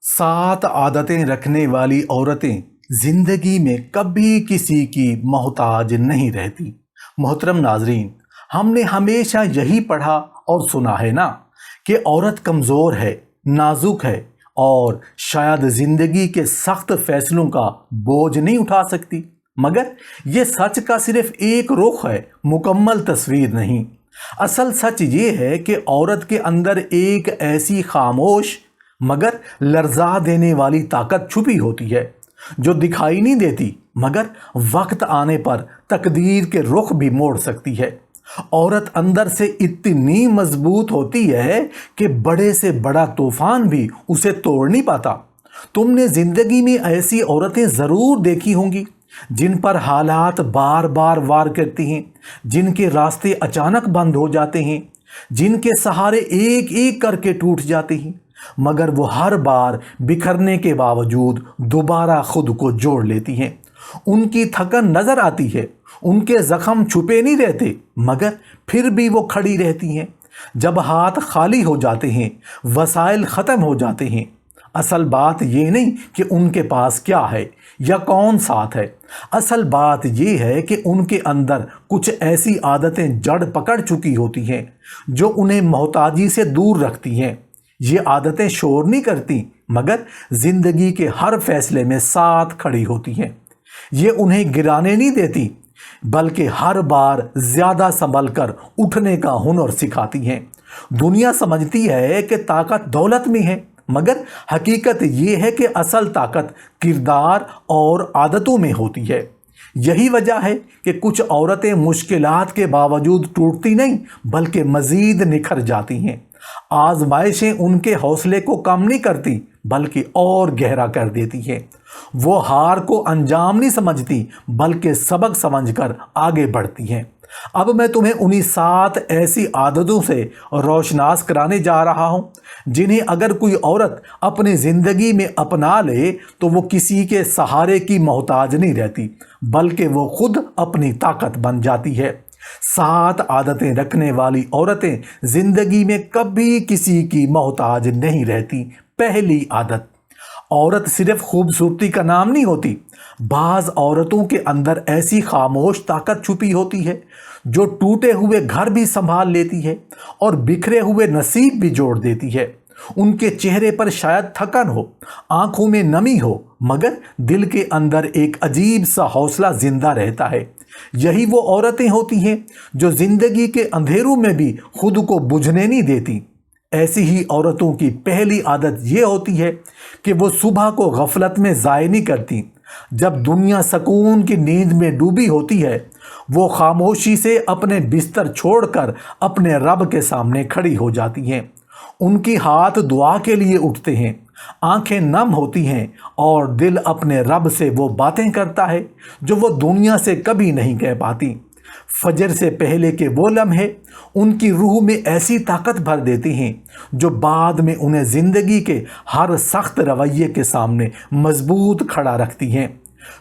7 عادتیں رکھنے والی عورتیں زندگی میں کبھی کسی کی محتاج نہیں رہتی۔ محترم ناظرین، ہم نے ہمیشہ یہی پڑھا اور سنا ہے نا کہ عورت کمزور ہے، نازک ہے اور شاید زندگی کے سخت فیصلوں کا بوجھ نہیں اٹھا سکتی۔ مگر یہ سچ کا صرف ایک رخ ہے، مکمل تصویر نہیں۔ اصل سچ یہ ہے کہ عورت کے اندر ایک ایسی خاموش مگر لرزا دینے والی طاقت چھپی ہوتی ہے جو دکھائی نہیں دیتی، مگر وقت آنے پر تقدیر کے رخ بھی موڑ سکتی ہے۔ عورت اندر سے اتنی مضبوط ہوتی ہے کہ بڑے سے بڑا طوفان بھی اسے توڑ نہیں پاتا۔ تم نے زندگی میں ایسی عورتیں ضرور دیکھی ہوں گی جن پر حالات بار بار وار کرتی ہیں، جن کے راستے اچانک بند ہو جاتے ہیں، جن کے سہارے ایک ایک کر کے ٹوٹ جاتے ہیں، مگر وہ ہر بار بکھرنے کے باوجود دوبارہ خود کو جوڑ لیتی ہیں۔ ان کی تھکن نظر آتی ہے، ان کے زخم چھپے نہیں رہتے، مگر پھر بھی وہ کھڑی رہتی ہیں۔ جب ہاتھ خالی ہو جاتے ہیں، وسائل ختم ہو جاتے ہیں، اصل بات یہ نہیں کہ ان کے پاس کیا ہے یا کون ساتھ ہے، اصل بات یہ ہے کہ ان کے اندر کچھ ایسی عادتیں جڑ پکڑ چکی ہوتی ہیں جو انہیں محتاجی سے دور رکھتی ہیں۔ یہ عادتیں شور نہیں کرتی، مگر زندگی کے ہر فیصلے میں ساتھ کھڑی ہوتی ہیں۔ یہ انہیں گرانے نہیں دیتی، بلکہ ہر بار زیادہ سنبھل کر اٹھنے کا ہنر سکھاتی ہیں۔ دنیا سمجھتی ہے کہ طاقت دولت میں ہے، مگر حقیقت یہ ہے کہ اصل طاقت کردار اور عادتوں میں ہوتی ہے۔ یہی وجہ ہے کہ کچھ عورتیں مشکلات کے باوجود ٹوٹتی نہیں بلکہ مزید نکھر جاتی ہیں۔ آزمائشیں ان کے حوصلے کو کم نہیں کرتی بلکہ اور گہرا کر دیتی ہیں۔ وہ ہار کو انجام نہیں سمجھتی بلکہ سبق سمجھ کر آگے بڑھتی ہیں۔ اب میں تمہیں انہی 7 ایسی عادتوں سے روشناس کرانے جا رہا ہوں جنہیں اگر کوئی عورت اپنی زندگی میں اپنا لے تو وہ کسی کے سہارے کی محتاج نہیں رہتی بلکہ وہ خود اپنی طاقت بن جاتی ہے۔ 7 عادتیں رکھنے والی عورتیں زندگی میں کبھی کسی کی محتاج نہیں رہتی۔ پہلی عادت، عورت صرف خوبصورتی کا نام نہیں ہوتی۔ بعض عورتوں کے اندر ایسی خاموش طاقت چھپی ہوتی ہے جو ٹوٹے ہوئے گھر بھی سنبھال لیتی ہے اور بکھرے ہوئے نصیب بھی جوڑ دیتی ہے۔ ان کے چہرے پر شاید تھکن ہو، آنکھوں میں نمی ہو، مگر دل کے اندر ایک عجیب سا حوصلہ زندہ رہتا ہے۔ یہی وہ عورتیں ہوتی ہیں جو زندگی کے اندھیروں میں بھی خود کو بجھنے نہیں دیتی۔ ایسی ہی عورتوں کی پہلی عادت یہ ہوتی ہے کہ وہ صبح کو غفلت میں ضائع نہیں کرتی۔ جب دنیا سکون کی نیند میں ڈوبی ہوتی ہے، وہ خاموشی سے اپنے بستر چھوڑ کر اپنے رب کے سامنے کھڑی ہو جاتی ہیں۔ ان کی ہاتھ دعا کے لیے اٹھتے ہیں، آنکھیں نم ہوتی ہیں اور دل اپنے رب سے وہ باتیں کرتا ہے جو وہ دنیا سے کبھی نہیں کہہ پاتی۔ فجر سے پہلے کے وہ لمحے ان کی روح میں ایسی طاقت بھر دیتی ہیں جو بعد میں انہیں زندگی کے ہر سخت رویے کے سامنے مضبوط کھڑا رکھتی ہیں۔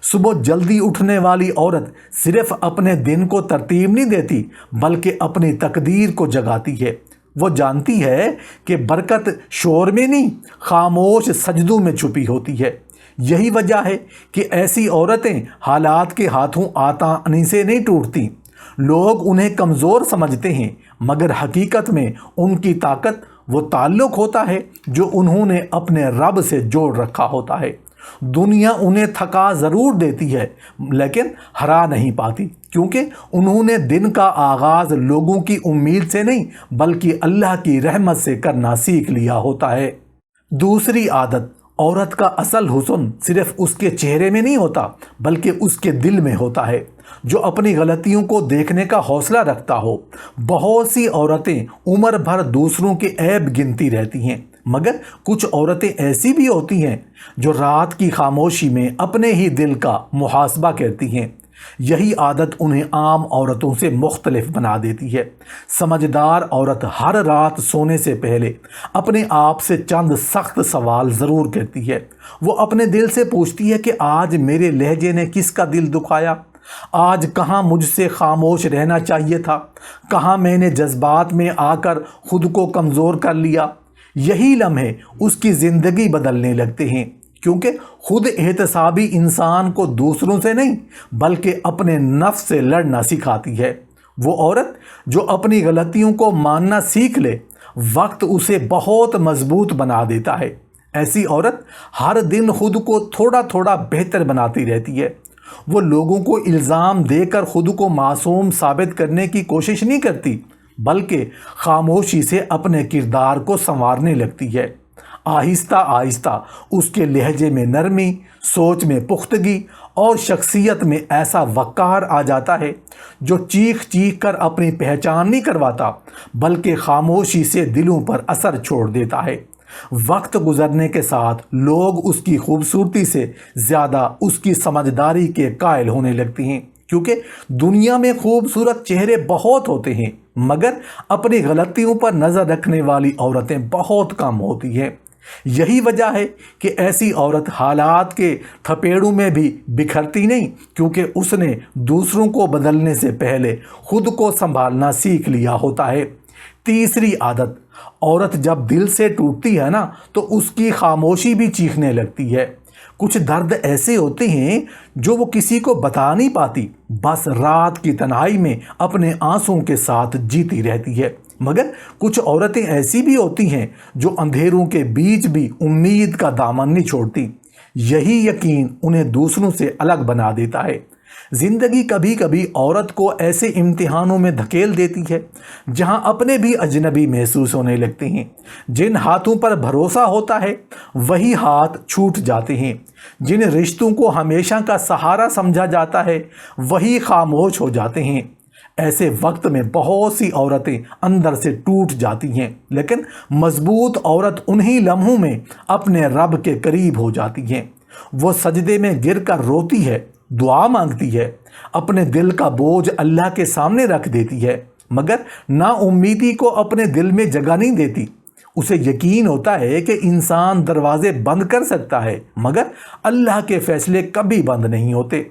صبح جلدی اٹھنے والی عورت صرف اپنے دن کو ترتیب نہیں دیتی بلکہ اپنی تقدیر کو جگاتی ہے۔ وہ جانتی ہے کہ برکت شور میں نہیں، خاموش سجدوں میں چھپی ہوتی ہے۔ یہی وجہ ہے کہ ایسی عورتیں حالات کے ہاتھوں آسانی سے نہیں ٹوٹتی۔ لوگ انہیں کمزور سمجھتے ہیں، مگر حقیقت میں ان کی طاقت وہ تعلق ہوتا ہے جو انہوں نے اپنے رب سے جوڑ رکھا ہوتا ہے۔ دنیا انہیں تھکا ضرور دیتی ہے لیکن ہرا نہیں پاتی، کیونکہ انہوں نے دن کا آغاز لوگوں کی امید سے نہیں بلکہ اللہ کی رحمت سے کرنا سیکھ لیا ہوتا ہے۔ دوسری عادت، عورت کا اصل حسن صرف اس کے چہرے میں نہیں ہوتا بلکہ اس کے دل میں ہوتا ہے، جو اپنی غلطیوں کو دیکھنے کا حوصلہ رکھتا ہو۔ بہت سی عورتیں عمر بھر دوسروں کے عیب گنتی رہتی ہیں، مگر کچھ عورتیں ایسی بھی ہوتی ہیں جو رات کی خاموشی میں اپنے ہی دل کا محاسبہ کرتی ہیں۔ یہی عادت انہیں عام عورتوں سے مختلف بنا دیتی ہے۔ سمجھدار عورت ہر رات سونے سے پہلے اپنے آپ سے چند سخت سوال ضرور کرتی ہے۔ وہ اپنے دل سے پوچھتی ہے کہ آج میرے لہجے نے کس کا دل دکھایا، آج کہاں مجھ سے خاموش رہنا چاہیے تھا، کہاں میں نے جذبات میں آ کر خود کو کمزور کر لیا۔ یہی لمحے اس کی زندگی بدلنے لگتے ہیں، کیونکہ خود احتسابی انسان کو دوسروں سے نہیں بلکہ اپنے نفس سے لڑنا سکھاتی ہے۔ وہ عورت جو اپنی غلطیوں کو ماننا سیکھ لے، وقت اسے بہت مضبوط بنا دیتا ہے۔ ایسی عورت ہر دن خود کو تھوڑا تھوڑا بہتر بناتی رہتی ہے۔ وہ لوگوں کو الزام دے کر خود کو معصوم ثابت کرنے کی کوشش نہیں کرتی، بلکہ خاموشی سے اپنے کردار کو سنوارنے لگتی ہے۔ آہستہ آہستہ اس کے لہجے میں نرمی، سوچ میں پختگی اور شخصیت میں ایسا وقار آ جاتا ہے جو چیخ چیخ کر اپنی پہچان نہیں کرواتا، بلکہ خاموشی سے دلوں پر اثر چھوڑ دیتا ہے۔ وقت گزرنے کے ساتھ لوگ اس کی خوبصورتی سے زیادہ اس کی سمجھداری کے قائل ہونے لگتے ہیں، کیونکہ دنیا میں خوبصورت چہرے بہت ہوتے ہیں مگر اپنی غلطیوں پر نظر رکھنے والی عورتیں بہت کم ہوتی ہیں۔ یہی وجہ ہے کہ ایسی عورت حالات کے تھپیڑوں میں بھی بکھرتی نہیں، کیونکہ اس نے دوسروں کو بدلنے سے پہلے خود کو سنبھالنا سیکھ لیا ہوتا ہے۔ تیسری عادت، عورت جب دل سے ٹوٹتی ہے نا تو اس کی خاموشی بھی چیخنے لگتی ہے۔ کچھ درد ایسے ہوتے ہیں جو وہ کسی کو بتا نہیں پاتی، بس رات کی تنہائی میں اپنے آنسوں کے ساتھ جیتی رہتی ہے۔ مگر کچھ عورتیں ایسی بھی ہوتی ہیں جو اندھیروں کے بیچ بھی امید کا دامن نہیں چھوڑتی۔ یہی یقین انہیں دوسروں سے الگ بنا دیتا ہے۔ زندگی کبھی کبھی عورت کو ایسے امتحانوں میں دھکیل دیتی ہے جہاں اپنے بھی اجنبی محسوس ہونے لگتے ہیں۔ جن ہاتھوں پر بھروسہ ہوتا ہے وہی ہاتھ چھوٹ جاتے ہیں۔ جن رشتوں کو ہمیشہ کا سہارا سمجھا جاتا ہے وہی خاموش ہو جاتے ہیں۔ ایسے وقت میں بہت سی عورتیں اندر سے ٹوٹ جاتی ہیں، لیکن مضبوط عورت انہی لمحوں میں اپنے رب کے قریب ہو جاتی ہیں۔ وہ سجدے میں گر کر روتی ہے، دعا مانگتی ہے، اپنے دل کا بوجھ اللہ کے سامنے رکھ دیتی ہے، مگر نا امیدی کو اپنے دل میں جگہ نہیں دیتی۔ اسے یقین ہوتا ہے کہ انسان دروازے بند کر سکتا ہے مگر اللہ کے فیصلے کبھی بند نہیں ہوتے۔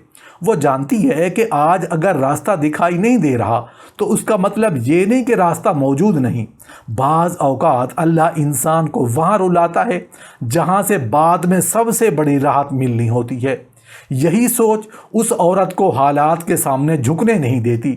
وہ جانتی ہے کہ آج اگر راستہ دکھائی نہیں دے رہا تو اس کا مطلب یہ نہیں کہ راستہ موجود نہیں۔ بعض اوقات اللہ انسان کو وہاں رلاتا ہے جہاں سے بعد میں سب سے بڑی راحت ملنی ہوتی ہے۔ یہی سوچ اس عورت کو حالات کے سامنے جھکنے نہیں دیتی۔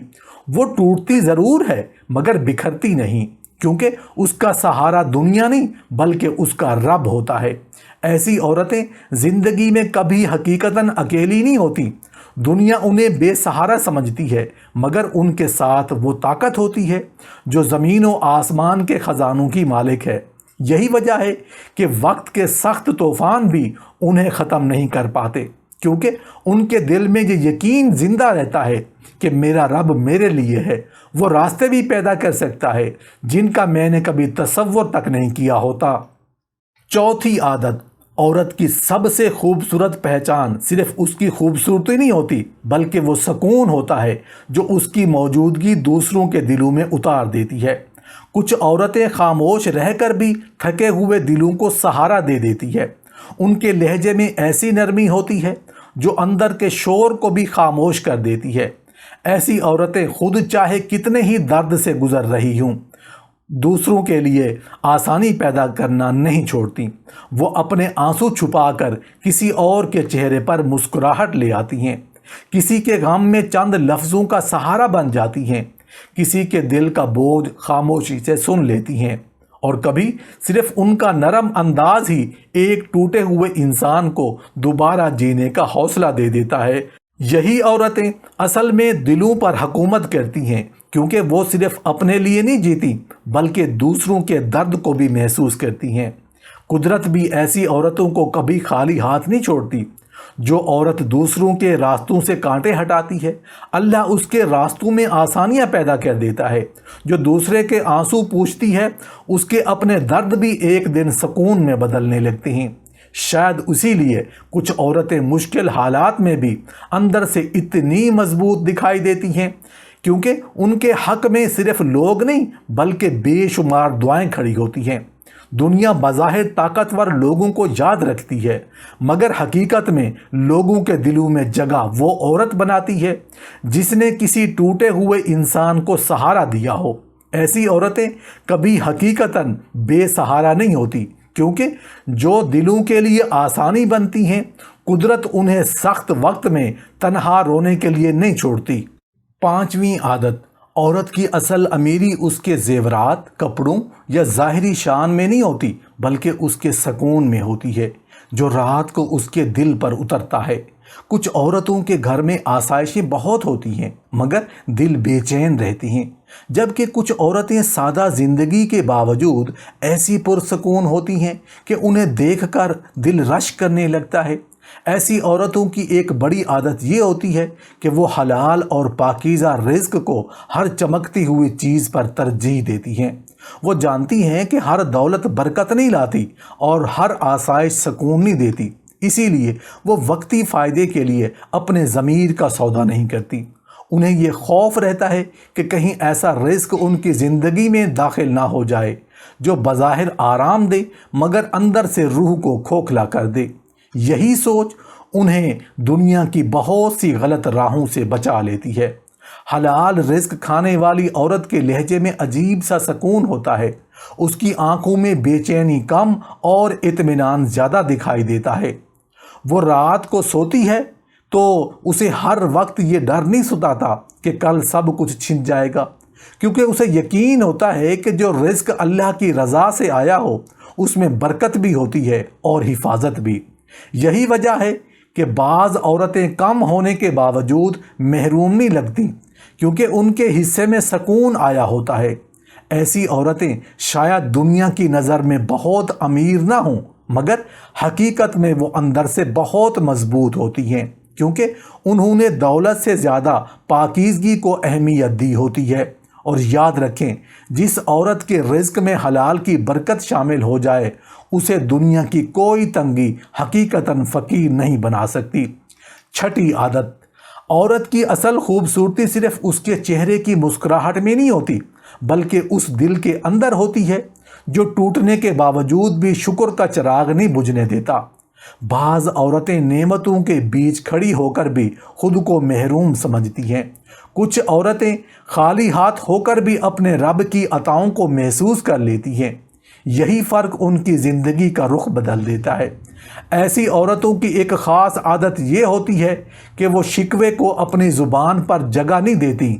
وہ ٹوٹتی ضرور ہے مگر بکھرتی نہیں، کیونکہ اس کا سہارا دنیا نہیں بلکہ اس کا رب ہوتا ہے۔ ایسی عورتیں زندگی میں کبھی حقیقتاً اکیلی نہیں ہوتی۔ دنیا انہیں بے سہارا سمجھتی ہے مگر ان کے ساتھ وہ طاقت ہوتی ہے جو زمین و آسمان کے خزانوں کی مالک ہے۔ یہی وجہ ہے کہ وقت کے سخت طوفان بھی انہیں ختم نہیں کر پاتے، کیونکہ ان کے دل میں یہ یقین زندہ رہتا ہے کہ میرا رب میرے لیے ہے۔ وہ راستے بھی پیدا کر سکتا ہے جن کا میں نے کبھی تصور تک نہیں کیا ہوتا۔ چوتھی عادت، عورت کی سب سے خوبصورت پہچان صرف اس کی خوبصورتی نہیں ہوتی بلکہ وہ سکون ہوتا ہے جو اس کی موجودگی دوسروں کے دلوں میں اتار دیتی ہے۔ کچھ عورتیں خاموش رہ کر بھی تھکے ہوئے دلوں کو سہارا دے دیتی ہے۔ ان کے لہجے میں ایسی نرمی ہوتی ہے جو اندر کے شور کو بھی خاموش کر دیتی ہے۔ ایسی عورتیں خود چاہے کتنے ہی درد سے گزر رہی ہوں، دوسروں کے لیے آسانی پیدا کرنا نہیں چھوڑتی۔ وہ اپنے آنسو چھپا کر کسی اور کے چہرے پر مسکراہٹ لے آتی ہیں، کسی کے غم میں چند لفظوں کا سہارا بن جاتی ہیں، کسی کے دل کا بوجھ خاموشی سے سن لیتی ہیں، اور کبھی صرف ان کا نرم انداز ہی ایک ٹوٹے ہوئے انسان کو دوبارہ جینے کا حوصلہ دے دیتا ہے۔ یہی عورتیں اصل میں دلوں پر حکومت کرتی ہیں، کیونکہ وہ صرف اپنے لیے نہیں جیتی بلکہ دوسروں کے درد کو بھی محسوس کرتی ہیں۔ قدرت بھی ایسی عورتوں کو کبھی خالی ہاتھ نہیں چھوڑتی۔ جو عورت دوسروں کے راستوں سے کانٹے ہٹاتی ہے، اللہ اس کے راستوں میں آسانیاں پیدا کر دیتا ہے۔ جو دوسرے کے آنسو پوچھتی ہے، اس کے اپنے درد بھی ایک دن سکون میں بدلنے لگتے ہیں۔ شاید اسی لیے کچھ عورتیں مشکل حالات میں بھی اندر سے اتنی مضبوط دکھائی دیتی ہیں، کیونکہ ان کے حق میں صرف لوگ نہیں بلکہ بے شمار دعائیں کھڑی ہوتی ہیں۔ دنیا بظاہر طاقتور لوگوں کو یاد رکھتی ہے مگر حقیقت میں لوگوں کے دلوں میں جگہ وہ عورت بناتی ہے جس نے کسی ٹوٹے ہوئے انسان کو سہارا دیا ہو۔ ایسی عورتیں کبھی حقیقتاً بے سہارا نہیں ہوتی، کیونکہ جو دلوں کے لیے آسانی بنتی ہیں قدرت انہیں سخت وقت میں تنہا رونے کے لیے نہیں چھوڑتی۔ پانچویں عادت، عورت کی اصل امیری اس کے زیورات، کپڑوں یا ظاہری شان میں نہیں ہوتی، بلکہ اس کے سکون میں ہوتی ہے جو رات کو اس کے دل پر اترتا ہے۔ کچھ عورتوں کے گھر میں آسائشیں بہت ہوتی ہیں مگر دل بے چین رہتی ہیں، جبکہ کچھ عورتیں سادہ زندگی کے باوجود ایسی پرسکون ہوتی ہیں کہ انہیں دیکھ کر دل رش کرنے لگتا ہے۔ ایسی عورتوں کی ایک بڑی عادت یہ ہوتی ہے کہ وہ حلال اور پاکیزہ رزق کو ہر چمکتی ہوئی چیز پر ترجیح دیتی ہیں۔ وہ جانتی ہیں کہ ہر دولت برکت نہیں لاتی اور ہر آسائش سکون نہیں دیتی، اسی لیے وہ وقتی فائدے کے لیے اپنے ضمیر کا سودا نہیں کرتی۔ انہیں یہ خوف رہتا ہے کہ کہیں ایسا رزق ان کی زندگی میں داخل نہ ہو جائے جو بظاہر آرام دے مگر اندر سے روح کو کھوکھلا کر دے۔ یہی سوچ انہیں دنیا کی بہت سی غلط راہوں سے بچا لیتی ہے۔ حلال رزق کھانے والی عورت کے لہجے میں عجیب سا سکون ہوتا ہے، اس کی آنکھوں میں بے چینی کم اور اطمینان زیادہ دکھائی دیتا ہے۔ وہ رات کو سوتی ہے تو اسے ہر وقت یہ ڈر نہیں ستاتا کہ کل سب کچھ چھن جائے گا، کیونکہ اسے یقین ہوتا ہے کہ جو رزق اللہ کی رضا سے آیا ہو اس میں برکت بھی ہوتی ہے اور حفاظت بھی۔ یہی وجہ ہے کہ بعض عورتیں کم ہونے کے باوجود محروم نہیں لگتی، کیونکہ ان کے حصے میں سکون آیا ہوتا ہے۔ ایسی عورتیں شاید دنیا کی نظر میں بہت امیر نہ ہوں مگر حقیقت میں وہ اندر سے بہت مضبوط ہوتی ہیں، کیونکہ انہوں نے دولت سے زیادہ پاکیزگی کو اہمیت دی ہوتی ہے۔ اور یاد رکھیں، جس عورت کے رزق میں حلال کی برکت شامل ہو جائے اسے دنیا کی کوئی تنگی حقیقتاً فقیر نہیں بنا سکتی۔ چھٹی عادت، عورت کی اصل خوبصورتی صرف اس کے چہرے کی مسکراہٹ میں نہیں ہوتی بلکہ اس دل کے اندر ہوتی ہے جو ٹوٹنے کے باوجود بھی شکر کا چراغ نہیں بجھنے دیتا۔ بعض عورتیں نعمتوں کے بیچ کھڑی ہو کر بھی خود کو محروم سمجھتی ہیں۔ کچھ عورتیں خالی ہاتھ ہو کر بھی اپنے رب کی عطاؤں کو محسوس کر لیتی ہیں۔ یہی فرق ان کی زندگی کا رخ بدل دیتا ہے۔ ایسی عورتوں کی ایک خاص عادت یہ ہوتی ہے کہ وہ شکوے کو اپنی زبان پر جگہ نہیں دیتی۔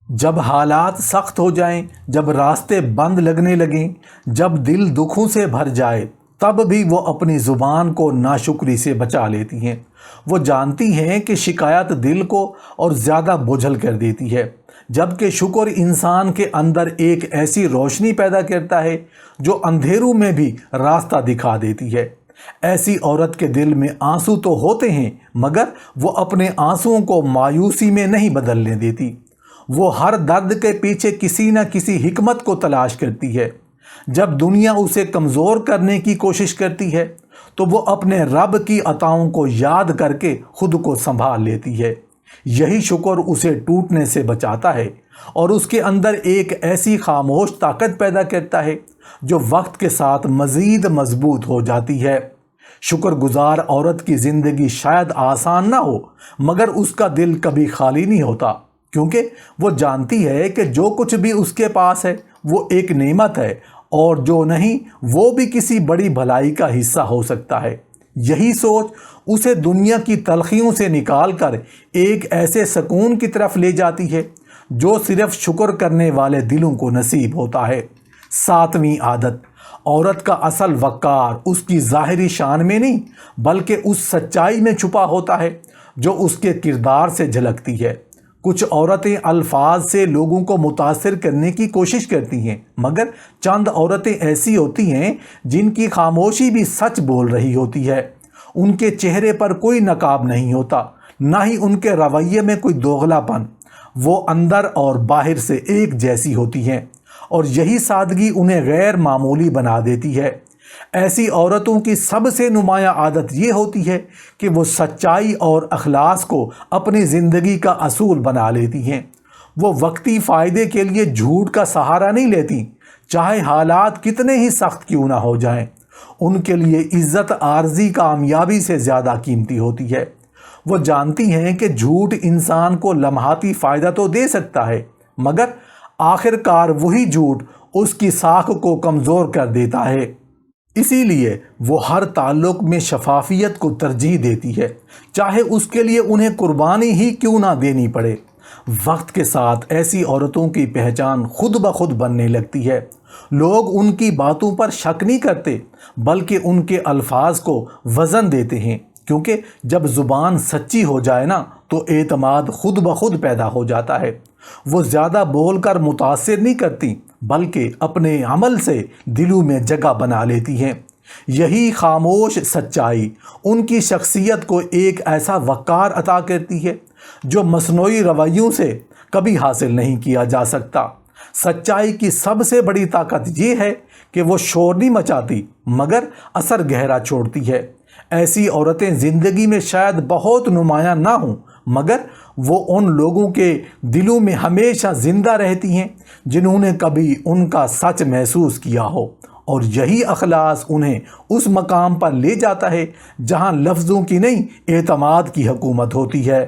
جب حالات سخت ہو جائیں، جب راستے بند لگنے لگیں، جب دل دکھوں سے بھر جائے، تب بھی وہ اپنی زبان کو ناشکری سے بچا لیتی ہیں۔ وہ جانتی ہیں کہ شکایت دل کو اور زیادہ بوجھل کر دیتی ہے، جبکہ شکر انسان کے اندر ایک ایسی روشنی پیدا کرتا ہے جو اندھیروں میں بھی راستہ دکھا دیتی ہے۔ ایسی عورت کے دل میں آنسو تو ہوتے ہیں مگر وہ اپنے آنسوؤں کو مایوسی میں نہیں بدلنے دیتی۔ وہ ہر درد کے پیچھے کسی نہ کسی حکمت کو تلاش کرتی ہے۔ جب دنیا اسے کمزور کرنے کی کوشش کرتی ہے تو وہ اپنے رب کی عطاؤں کو یاد کر کے خود کو سنبھال لیتی ہے۔ یہی شکر اسے ٹوٹنے سے بچاتا ہے اور اس کے اندر ایک ایسی خاموش طاقت پیدا کرتا ہے جو وقت کے ساتھ مزید مضبوط ہو جاتی ہے۔ شکر گزار عورت کی زندگی شاید آسان نہ ہو مگر اس کا دل کبھی خالی نہیں ہوتا، کیونکہ وہ جانتی ہے کہ جو کچھ بھی اس کے پاس ہے وہ ایک نعمت ہے اور جو نہیں وہ بھی کسی بڑی بھلائی کا حصہ ہو سکتا ہے۔ یہی سوچ اسے دنیا کی تلخیوں سے نکال کر ایک ایسے سکون کی طرف لے جاتی ہے جو صرف شکر کرنے والے دلوں کو نصیب ہوتا ہے۔ ساتویں عادت، عورت کا اصل وقار اس کی ظاہری شان میں نہیں بلکہ اس سچائی میں چھپا ہوتا ہے جو اس کے کردار سے جھلکتی ہے۔ کچھ عورتیں الفاظ سے لوگوں کو متاثر کرنے کی کوشش کرتی ہیں مگر چند عورتیں ایسی ہوتی ہیں جن کی خاموشی بھی سچ بول رہی ہوتی ہے۔ ان کے چہرے پر کوئی نقاب نہیں ہوتا، نہ ہی ان کے رویے میں کوئی دوغلا پن۔ وہ اندر اور باہر سے ایک جیسی ہوتی ہیں اور یہی سادگی انہیں غیر معمولی بنا دیتی ہے۔ ایسی عورتوں کی سب سے نمایاں عادت یہ ہوتی ہے کہ وہ سچائی اور اخلاص کو اپنی زندگی کا اصول بنا لیتی ہیں۔ وہ وقتی فائدے کے لیے جھوٹ کا سہارا نہیں لیتی، چاہے حالات کتنے ہی سخت کیوں نہ ہو جائیں۔ ان کے لیے عزت عارضی کامیابی سے زیادہ قیمتی ہوتی ہے۔ وہ جانتی ہیں کہ جھوٹ انسان کو لمحاتی فائدہ تو دے سکتا ہے مگر آخر کار وہی جھوٹ اس کی ساکھ کو کمزور کر دیتا ہے۔ اسی لیے وہ ہر تعلق میں شفافیت کو ترجیح دیتی ہے، چاہے اس کے لیے انہیں قربانی ہی کیوں نہ دینی پڑے۔ وقت کے ساتھ ایسی عورتوں کی پہچان خود بخود بننے لگتی ہے۔ لوگ ان کی باتوں پر شک نہیں کرتے بلکہ ان کے الفاظ کو وزن دیتے ہیں، کیونکہ جب زبان سچی ہو جائے نا تو اعتماد خود بخود پیدا ہو جاتا ہے۔ وہ زیادہ بول کر متاثر نہیں کرتی بلکہ اپنے عمل سے دلوں میں جگہ بنا لیتی ہیں۔ یہی خاموش سچائی ان کی شخصیت کو ایک ایسا وقار عطا کرتی ہے جو مصنوعی رویوں سے کبھی حاصل نہیں کیا جا سکتا۔ سچائی کی سب سے بڑی طاقت یہ ہے کہ وہ شور نہیں مچاتی مگر اثر گہرا چھوڑتی ہے۔ ایسی عورتیں زندگی میں شاید بہت نمایاں نہ ہوں مگر وہ ان لوگوں کے دلوں میں ہمیشہ زندہ رہتی ہیں جنہوں نے کبھی ان کا سچ محسوس کیا ہو، اور یہی اخلاص انہیں اس مقام پر لے جاتا ہے جہاں لفظوں کی نہیں، اعتماد کی حکومت ہوتی ہے۔